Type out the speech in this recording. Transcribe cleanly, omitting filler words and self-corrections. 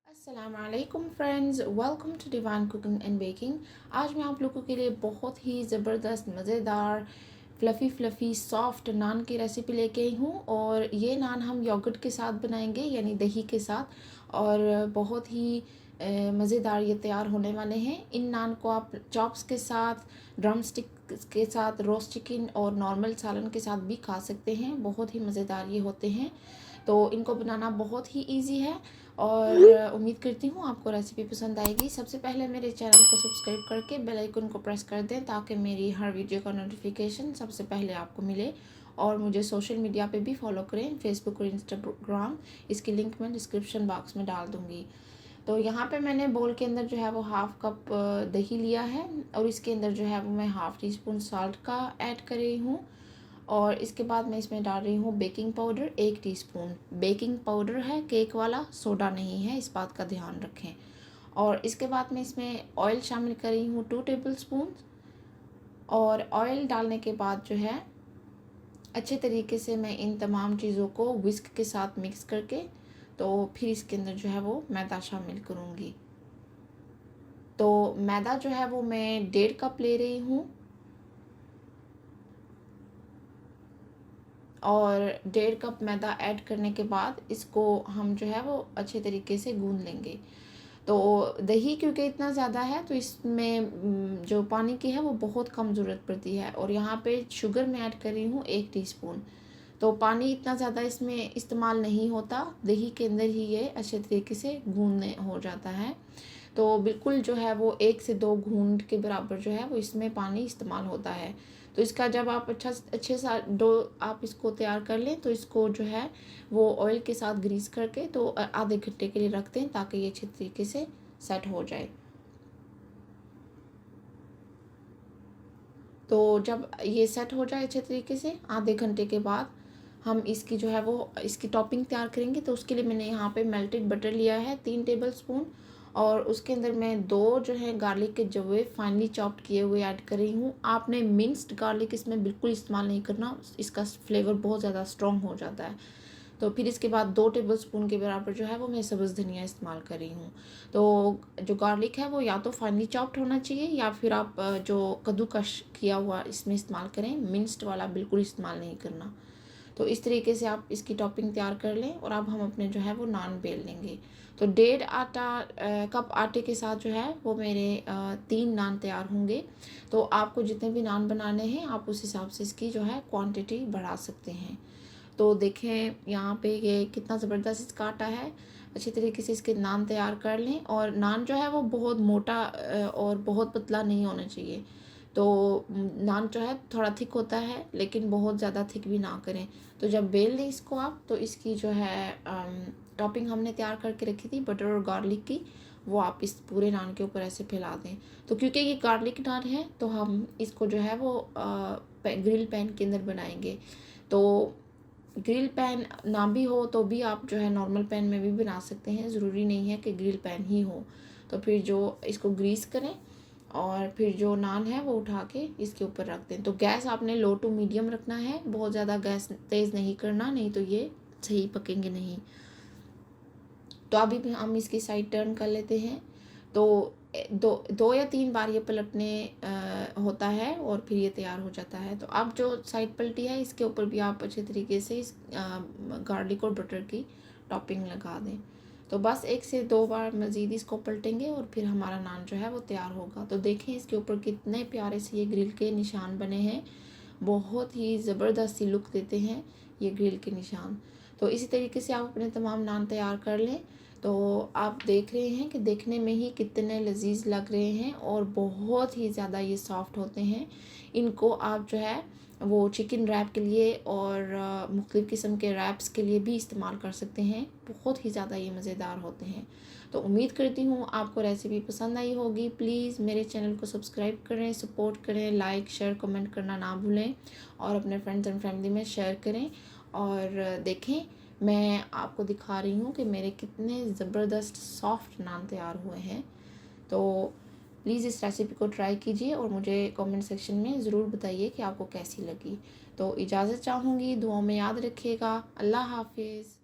अस्सलामुअलैकुम friends, welcome to Divine Cooking and Baking. आज मैं आप लोगों के लिए बहुत ही ज़बरदस्त मज़ेदार फ्लफ़ी सॉफ्ट नान की रेसिपी लेके आई हूँ। और ये नान हम योगर्ट के साथ बनाएंगे, यानी दही के साथ। और बहुत ही मज़ेदार ये तैयार होने वाले हैं। इन नान को आप चॉप्स के साथ, ड्रम स्टिक के साथ, रोस्ट चिकन और नॉर्मल सालन के साथ भी खा सकते हैं। बहुत ही मज़ेदार ये होते हैं। तो इनको बनाना बहुत ही इजी है और उम्मीद करती हूँ आपको रेसिपी पसंद आएगी। सबसे पहले मेरे चैनल को सब्सक्राइब करके बेल आइकन को प्रेस कर दें ताकि मेरी हर वीडियो का नोटिफिकेशन सबसे पहले आपको मिले। और मुझे सोशल मीडिया पे भी फॉलो करें, फेसबुक और इंस्टाग्राम। इसकी लिंक मैं डिस्क्रिप्शन बॉक्स में डाल दूँगी। तो यहाँ पे मैंने बोल के अंदर जो है वो हाफ़ कप दही लिया है और इसके अंदर जो है वो मैं हाफ़ टी स्पून साल्ट का ऐड कर रही हूँ। और इसके बाद मैं इसमें डाल रही हूँ baking powder 1 teaspoon. Baking powder है, केक वाला, सोडा नहीं है, इस बात का ध्यान रखें। और इसके बाद मैं इसमें ऑयल शामिल कर रही हूँ 2 टेबलस्पून। और ऑयल डालने के बाद जो है अच्छे तरीके से मैं इन तमाम चीज़ों को विस्क के साथ मिक्स करके तो फिर इसके अंदर जो है वो मैदा शामिल करूँगी। तो मैदा जो है वो मैं 1.5 कप ले रही हूँ और 1.5 कप मैदा ऐड करने के बाद इसको हम जो है वो अच्छे तरीके से गूंद लेंगे। तो दही क्योंकि इतना ज़्यादा है तो इसमें जो पानी की है वो बहुत कम ज़रूरत पड़ती है। और यहाँ पे शुगर मैं ऐड कर रही हूँ 1 टीस्पून। तो पानी इतना ज़्यादा इसमें इस्तेमाल नहीं होता, दही के अंदर ही ये अच्छे तरीके से गूंदने हो जाता है। तो बिल्कुल जो है वो 1 से 2 घूंट के बराबर जो है वो इसमें पानी इस्तेमाल होता है। तो इसका जब आप अच्छे सा डो आप इसको तैयार कर लें तो इसको जो है वो ऑयल के साथ ग्रीस करके तो आधे घंटे के लिए रख दें ताकि ये अच्छे तरीके से सेट हो जाए। तो जब ये सेट हो जाए अच्छे तरीके से आधे घंटे के बाद हम इसकी जो है वो इसकी टॉपिंग तैयार करेंगे। तो उसके लिए मैंने यहाँ पे मेल्टेड बटर लिया है 3 टेबलस्पून। और उसके अंदर मैं 2 जो है गार्लिक के जवे फाइनली चॉप्ड किए हुए ऐड कर रही हूँ। आपने मिन्स्ड गार्लिक इसमें बिल्कुल इस्तेमाल नहीं करना, इसका फ्लेवर बहुत ज़्यादा स्ट्रॉन्ग हो जाता है। तो फिर इसके बाद 2 टेबलस्पून के बराबर जो है वो मैं सब्ज़ धनिया इस्तेमाल कर रही हूँ। तो जो गार्लिक है वो या तो फाइनली चॉप्ड होना चाहिए या फिर आप जो कद्दूकश किया हुआ इसमें इस्तेमाल करें, मिन्स्ड वाला बिल्कुल इस्तेमाल नहीं करना। तो इस तरीके से आप इसकी टॉपिंग तैयार कर लें और अब हम अपने जो है वो नान बेल लेंगे। तो 1.5 कप आटे के साथ जो है वो मेरे 3 नान तैयार होंगे। तो आपको जितने भी नान बनाने हैं आप उस हिसाब से इसकी जो है क्वांटिटी बढ़ा सकते हैं। तो देखें यहाँ पे ये कितना ज़बरदस्त इसका आटा है। अच्छी तरीके से इसके नान तैयार कर लें। और नान जो है वो बहुत मोटा और बहुत पतला नहीं होना चाहिए। तो नान जो है थोड़ा थिक होता है लेकिन बहुत ज़्यादा थिक भी ना करें। तो जब बेल लें इसको आप तो इसकी जो है टॉपिंग हमने तैयार करके रखी थी बटर और गार्लिक की, वो आप इस पूरे नान के ऊपर ऐसे फैला दें। तो क्योंकि ये गार्लिक नान है तो हम इसको जो है वो ग्रिल पैन के अंदर बनाएंगे। तो ग्रिल पैन ना भी हो तो भी आप जो है नॉर्मल पैन में भी बना सकते हैं, ज़रूरी नहीं है कि ग्रिल पैन ही हो। तो फिर जो इसको ग्रीस करें और फिर जो नान है वो उठा के इसके ऊपर रख दें। तो गैस आपने लो टू मीडियम रखना है, बहुत ज़्यादा गैस तेज़ नहीं करना, नहीं तो ये सही पकेंगे नहीं। तो अभी भी हम इसकी साइड टर्न कर लेते हैं। तो दो या 3 बार ये पलटने होता है और फिर ये तैयार हो जाता है। तो अब जो साइड पलटी है इसके ऊपर भी आप अच्छे तरीके से इस गार्लिक और बटर की टॉपिंग लगा दें। तो बस 1 से 2 बार मज़ीद इसको पलटेंगे और फिर हमारा नान जो है वो तैयार होगा। तो देखें इसके ऊपर कितने प्यारे से ये ग्रिल के निशान बने हैं, बहुत ही ज़बरदस्त सी लुक देते हैं ये ग्रिल के निशान। तो इसी तरीके से आप अपने तमाम नान तैयार कर लें। तो आप देख रहे हैं कि देखने में ही कितने लजीज लग रहे हैं और बहुत ही ज़्यादा ये सॉफ्ट होते हैं। इनको आप जो है वो चिकन रैप के लिए और मुख्तलिफ़ किस्म के रैप्स के लिए भी इस्तेमाल कर सकते हैं। बहुत ही ज़्यादा ये मज़ेदार होते हैं। तो उम्मीद करती हूँ आपको रेसिपी पसंद आई होगी। प्लीज़ मेरे चैनल को सब्सक्राइब करें, सपोर्ट करें, लाइक शेयर कमेंट करना ना भूलें और अपने फ्रेंड्स एंड फैमिली में शेयर करें। और देखें मैं आपको दिखा रही हूँ कि मेरे कितने ज़बरदस्त सॉफ्ट नान तैयार हुए हैं। तो प्लीज़ इस रेसिपी को ट्राई कीजिए और मुझे कमेंट सेक्शन में ज़रूर बताइए कि आपको कैसी लगी। तो इजाज़त चाहूँगी, दुआओं में याद रखिएगा। अल्लाह हाफिज़।